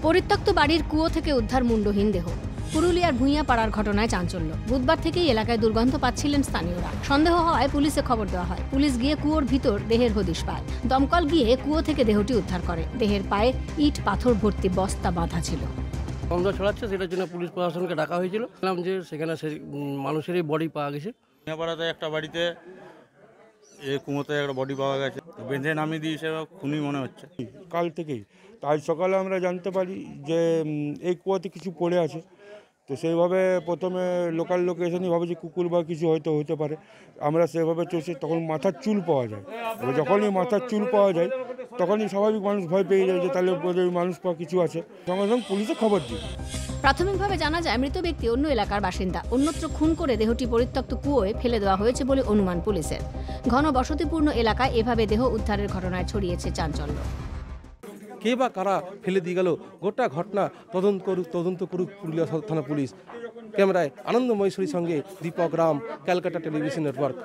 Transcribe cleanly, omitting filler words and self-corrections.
পরিত্যক্ত বাড়ির কুয়ো থেকে উদ্ধার মুন্ডহীন দেহ। পুরুলিয়ার ভূঁইয়া পাড়ার ঘটনায় চাঞ্চল্য। বুধবার থেকেই এলাকায় দুর্গন্ধ পাচ্ছিলেন স্থানীয়রা। সন্দেহ হওয়ায় পুলিশে খবর দেওয়া হয়। পুলিশ গিয়ে কুয়োর ভিতর দেহের হদিশ পায়। দমকল গিয়ে কুয়ো থেকে দেহটি উদ্ধার করে। দেহের পায়ে ইট পাথর ভর্তি বস্তা বাঁধা ছিল। গন্ধ ছড়াচ্ছে, সেটার জন্য পুলিশ প্রশাসনকে ডাকা হয়েছিল। বললাম যে সেখানে মানুষেরই বডি পাওয়া গেছে। পাড়াতে একটা বাড়িতে কুমোতে একটা বডি পাওয়া গেছে, বেঁধে নামিয়ে দিয়েছে, খুনি মনে হচ্ছে। কাল থেকেই তাই সকালে আমরা জানতে পারি যে এই কুয়াতে কিছু পড়ে আছে। তো সেইভাবে প্রথমে লোকাল লোক এসে নিয়ে ভাবে যে কুকুর বা কিছু হয়তো হতে পারে। আমরা সেভাবে চলছি, তখন মাথার চুল পাওয়া যায়। এবার যখনই মাথার চুল পাওয়া যায় তখনই স্বাভাবিক মানুষ ভয় পেয়ে যায় যে তাহলে মানুষ পাওয়া কিছু আছে। সঙ্গে সঙ্গে পুলিশে খবর দিই। প্রাথমিকভাবে জানা যায় মৃত ব্যক্তি অন্য এলাকার বাসিন্দা। অন্যত্র খুন করে দেহটি পরিত্যক্ত কুয়োয় ফেলে দেওয়া হয়েছে বলে অনুমান পুলিশের। ঘন বসতিপূর্ণ এলাকায় এভাবে দেহ উদ্ধারের ঘটনায় ছড়িয়েছে চাঞ্চল্য। কে বা কারা ফেলে দিয়ে গেল, গোটা ঘটনা তদন্ত করুক পুরুলিয়া থানা পুলিশ। ক্যামেরায় আনন্দ মহেশ্বরীর সঙ্গে দীপক রাম, ক্যালকাটা টেলিভিশন নেটওয়ার্ক।